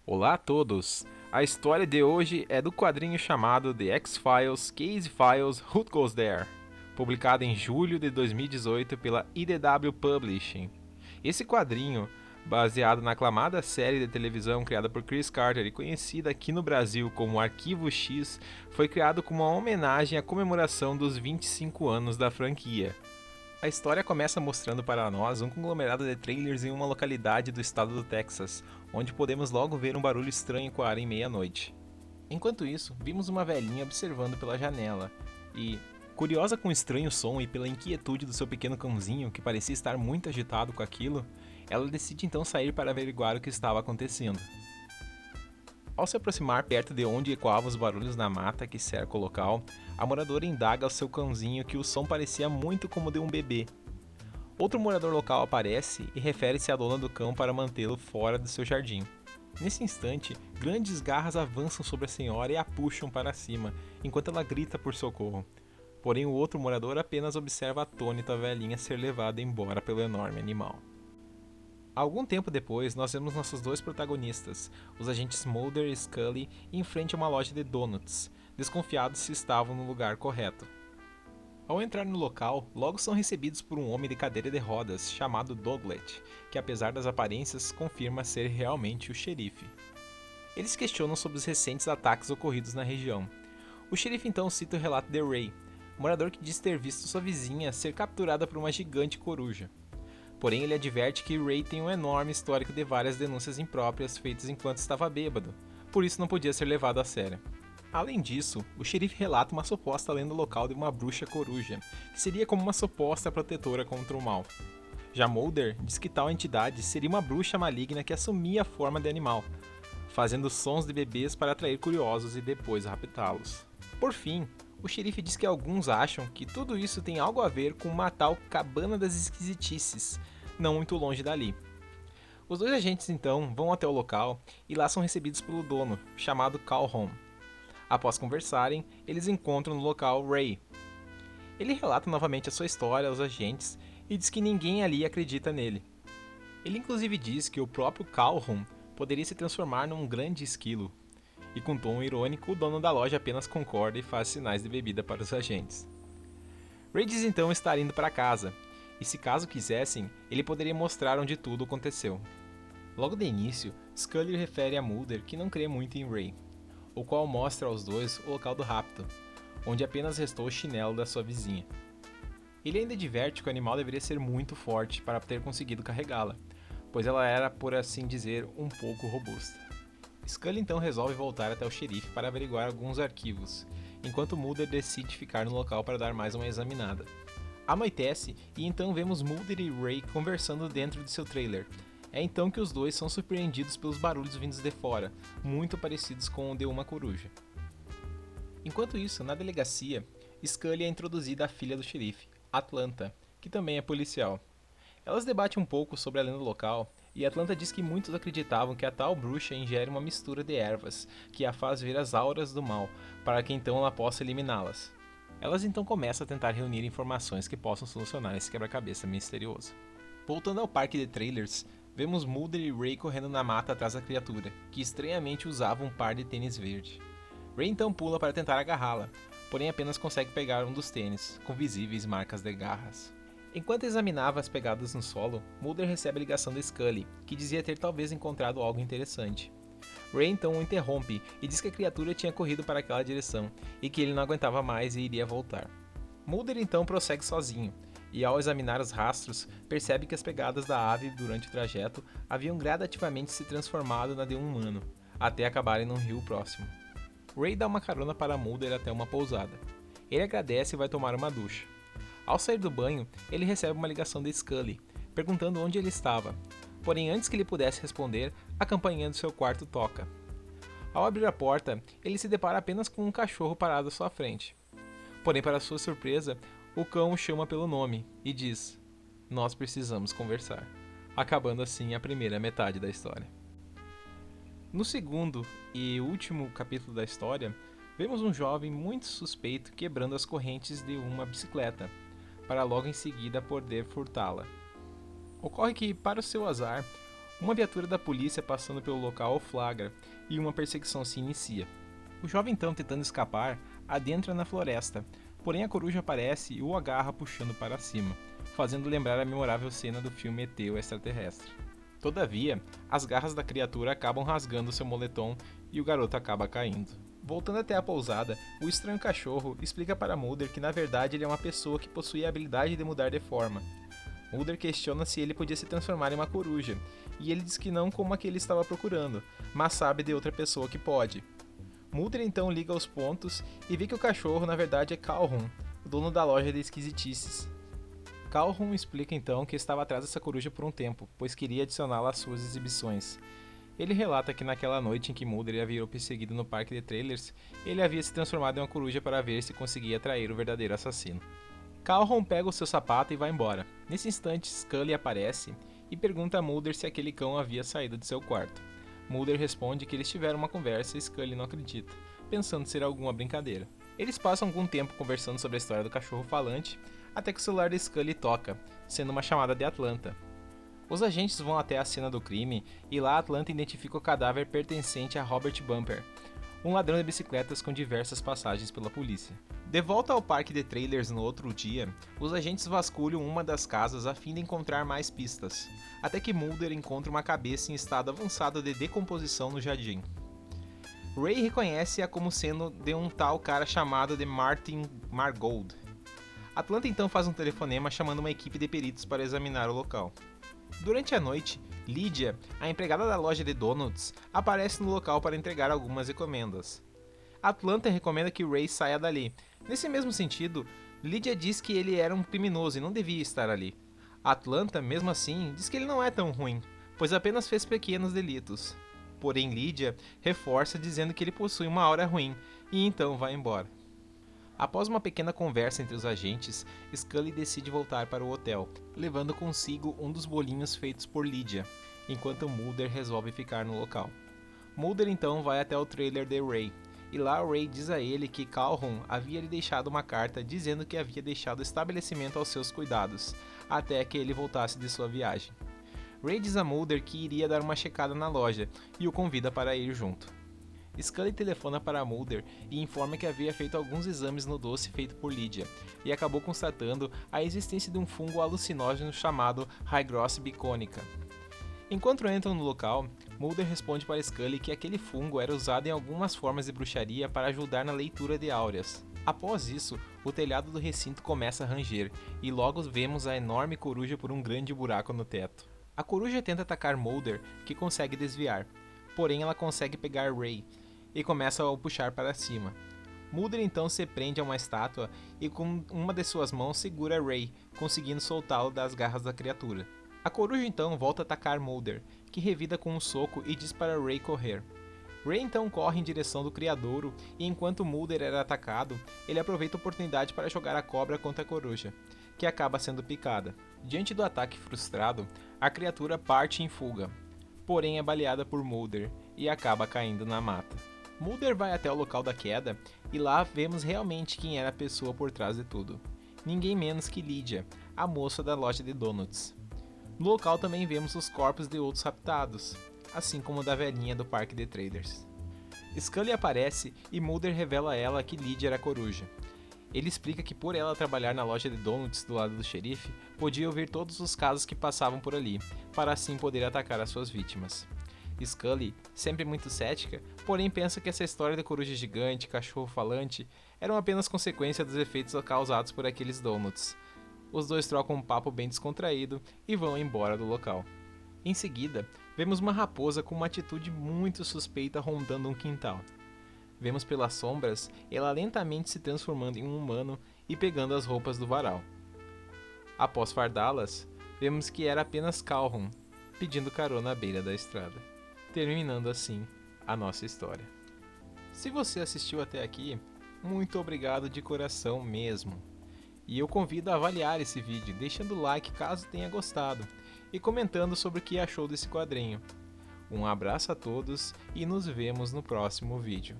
Olá a todos! A história de hoje é do quadrinho chamado The X-Files Case Files Who Goes There, publicado em julho de 2018 pela IDW Publishing. Esse quadrinho, baseado na aclamada série de televisão criada por Chris Carter e conhecida aqui no Brasil como Arquivo X, foi criado como uma homenagem à comemoração dos 25 anos da franquia. A história começa mostrando para nós um conglomerado de trailers em uma localidade do estado do Texas, onde podemos logo ver um barulho estranho ecoar em meia-noite. Enquanto isso, vimos uma velhinha observando pela janela e, curiosa com o estranho som e pela inquietude do seu pequeno cãozinho, que parecia estar muito agitado com aquilo, ela decide então sair para averiguar o que estava acontecendo. Ao se aproximar perto de onde ecoavam os barulhos na mata que cerca o local, a moradora indaga ao seu cãozinho que o som parecia muito como de um bebê. Outro morador local aparece e refere-se à dona do cão para mantê-lo fora do seu jardim. Nesse instante, grandes garras avançam sobre a senhora e a puxam para cima, enquanto ela grita por socorro. Porém, o outro morador apenas observa atônito a velhinha ser levada embora pelo enorme animal. Algum tempo depois, nós vemos nossos dois protagonistas, os agentes Mulder e Scully, em frente a uma loja de donuts, desconfiados se estavam no lugar correto. Ao entrar no local, logo são recebidos por um homem de cadeira de rodas chamado Douglas, que apesar das aparências, confirma ser realmente o xerife. Eles questionam sobre os recentes ataques ocorridos na região. O xerife então cita o relato de Ray, morador que diz ter visto sua vizinha ser capturada por uma gigante coruja. Porém, ele adverte que Ray tem um enorme histórico de várias denúncias impróprias feitas enquanto estava bêbado, por isso não podia ser levado a sério. Além disso, o xerife relata uma suposta lenda local de uma bruxa coruja, que seria como uma suposta protetora contra o mal. Já Mulder diz que tal entidade seria uma bruxa maligna que assumia a forma de animal, fazendo sons de bebês para atrair curiosos e depois raptá-los. Por fim, o xerife diz que alguns acham que tudo isso tem algo a ver com uma tal Cabana das Esquisitices, não muito longe dali. Os dois agentes então vão até o local e lá são recebidos pelo dono, chamado Calhoun. Após conversarem, eles encontram no local Ray. Ele relata novamente a sua história aos agentes e diz que ninguém ali acredita nele. Ele inclusive diz que o próprio Calhoun poderia se transformar num grande esquilo. E com tom irônico, o dono da loja apenas concorda e faz sinais de bebida para os agentes. Ray diz então estar indo para casa, e se caso quisessem, ele poderia mostrar onde tudo aconteceu. Logo de início, Scully refere a Mulder que não crê muito em Ray, o qual mostra aos dois o local do rapto, onde apenas restou o chinelo da sua vizinha. Ele ainda adverte que o animal deveria ser muito forte para ter conseguido carregá-la, pois ela era, por assim dizer, um pouco robusta. Scully então resolve voltar até o xerife para averiguar alguns arquivos, enquanto Mulder decide ficar no local para dar mais uma examinada. Anoitece e então vemos Mulder e Ray conversando dentro de seu trailer. É então que os dois são surpreendidos pelos barulhos vindos de fora, muito parecidos com o de uma coruja. Enquanto isso, na delegacia, Scully é introduzida à filha do xerife, Atlanta, que também é policial. Elas debatem um pouco sobre a lenda local, e Atlanta diz que muitos acreditavam que a tal bruxa ingere uma mistura de ervas, que a faz ver as auras do mal, para que então ela possa eliminá-las. Elas então começam a tentar reunir informações que possam solucionar esse quebra-cabeça misterioso. Voltando ao parque de trailers, vemos Mulder e Ray correndo na mata atrás da criatura, que estranhamente usava um par de tênis verde. Ray então pula para tentar agarrá-la, porém apenas consegue pegar um dos tênis, com visíveis marcas de garras. Enquanto examinava as pegadas no solo, Mulder recebe a ligação de Scully, que dizia ter talvez encontrado algo interessante. Ray então o interrompe e diz que a criatura tinha corrido para aquela direção e que ele não aguentava mais e iria voltar. Mulder então prossegue sozinho, e ao examinar os rastros, percebe que as pegadas da ave durante o trajeto haviam gradativamente se transformado na de um humano, até acabarem num rio próximo. Ray dá uma carona para Mulder até uma pousada. Ele agradece e vai tomar uma ducha. Ao sair do banho, ele recebe uma ligação de Scully, perguntando onde ele estava. Porém, antes que ele pudesse responder, a campainha do seu quarto toca. Ao abrir a porta, ele se depara apenas com um cachorro parado à sua frente. Porém, para sua surpresa, o cão o chama pelo nome e diz: "Nós precisamos conversar", acabando assim a primeira metade da história. No segundo e último capítulo da história, vemos um jovem muito suspeito quebrando as correntes de uma bicicleta, para logo em seguida poder furtá-la. Ocorre que, para o seu azar, Uma viatura da polícia passando pelo local o flagra e uma perseguição se inicia. O jovem então, tentando escapar, adentra na floresta, porém a coruja aparece e o agarra puxando para cima, fazendo lembrar a memorável cena do filme ET, o Extraterrestre. Todavia, as garras da criatura acabam rasgando seu moletom e o garoto acaba caindo. Voltando até a pousada, o estranho cachorro explica para Mulder que na verdade ele é uma pessoa que possui a habilidade de mudar de forma. Mulder questiona se ele podia se transformar em uma coruja, e ele diz que não como a que ele estava procurando, mas sabe de outra pessoa que pode. Mulder então liga os pontos e vê que o cachorro na verdade é Calhoun, o dono da loja de esquisitices. Calhoun explica então que estava atrás dessa coruja por um tempo, pois queria adicioná-la às suas exibições. Ele relata que naquela noite em que Mulder havia perseguido no parque de trailers, ele havia se transformado em uma coruja para ver se conseguia atrair o verdadeiro assassino. Calhoun pega o seu sapato e vai embora. Nesse instante, Scully aparece e pergunta a Mulder se aquele cão havia saído de seu quarto. Mulder responde que eles tiveram uma conversa e Scully não acredita, pensando ser alguma brincadeira. Eles passam algum tempo conversando sobre a história do cachorro falante, até que o celular de Scully toca, sendo uma chamada de Atlanta. Os agentes vão até a cena do crime e lá Atlanta identifica o cadáver pertencente a Robert Bumper, um ladrão de bicicletas com diversas passagens pela polícia. De volta ao parque de trailers no outro dia, os agentes vasculham uma das casas a fim de encontrar mais pistas, até que Mulder encontra uma cabeça em estado avançado de decomposição no jardim. Ray reconhece-a como sendo de um tal cara chamado de Martin Margold. Atlanta então faz um telefonema chamando uma equipe de peritos para examinar o local. Durante a noite, Lydia, a empregada da loja de donuts, aparece no local para entregar algumas encomendas. Atlanta recomenda que Ray saia dali. Nesse mesmo sentido, Lydia diz que ele era um criminoso e não devia estar ali. Atlanta, mesmo assim, diz que ele não é tão ruim, pois apenas fez pequenos delitos. Porém, Lydia reforça dizendo que ele possui uma aura ruim e então vai embora. Após uma pequena conversa entre os agentes, Scully decide voltar para o hotel, levando consigo um dos bolinhos feitos por Lydia, enquanto Mulder resolve ficar no local. Mulder então vai até o trailer de Ray, e lá Ray diz a ele que Calhoun havia lhe deixado uma carta dizendo que havia deixado o estabelecimento aos seus cuidados, até que ele voltasse de sua viagem. Ray diz a Mulder que iria dar uma checada na loja, e o convida para ir junto. Scully telefona para Mulder e informa que havia feito alguns exames no doce feito por Lydia, e acabou constatando a existência de um fungo alucinógeno chamado Hygross biconica. Enquanto entram no local, Mulder responde para Scully que aquele fungo era usado em algumas formas de bruxaria para ajudar na leitura de áureas. Após isso, o telhado do recinto começa a ranger, e logo vemos a enorme coruja por um grande buraco no teto. A coruja tenta atacar Mulder, que consegue desviar, porém ela consegue pegar Ray, e começa a o puxar para cima. Mulder então se prende a uma estátua e com uma de suas mãos segura Ray, conseguindo soltá-lo das garras da criatura. A coruja então volta a atacar Mulder, que revida com um soco e diz para Ray correr. Ray então corre em direção do criadouro e enquanto Mulder era atacado, ele aproveita a oportunidade para jogar a cobra contra a coruja, que acaba sendo picada. Diante do ataque frustrado, a criatura parte em fuga, porém é baleada por Mulder e acaba caindo na mata. Mulder vai até o local da queda e lá vemos realmente quem era a pessoa por trás de tudo. Ninguém menos que Lydia, a moça da loja de donuts. No local também vemos os corpos de outros raptados, assim como o da velhinha do parque de trailers. Scully aparece e Mulder revela a ela que Lydia era coruja. Ele explica que por ela trabalhar na loja de donuts do lado do xerife, podia ouvir todos os casos que passavam por ali, para assim poder atacar as suas vítimas. Scully, sempre muito cética, porém pensa que essa história da coruja gigante, cachorro falante, eram apenas consequência dos efeitos causados por aqueles donuts. Os dois trocam um papo bem descontraído e vão embora do local. Em seguida, vemos uma raposa com uma atitude muito suspeita rondando um quintal. Vemos pelas sombras ela lentamente se transformando em um humano e pegando as roupas do varal. Após fardá-las, vemos que era apenas Calhoun, pedindo carona à beira da estrada. Terminando assim a nossa história. Se você assistiu até aqui, muito obrigado de coração mesmo. E eu convido a avaliar esse vídeo, deixando o like caso tenha gostado, e comentando sobre o que achou desse quadrinho. Um abraço a todos e nos vemos no próximo vídeo.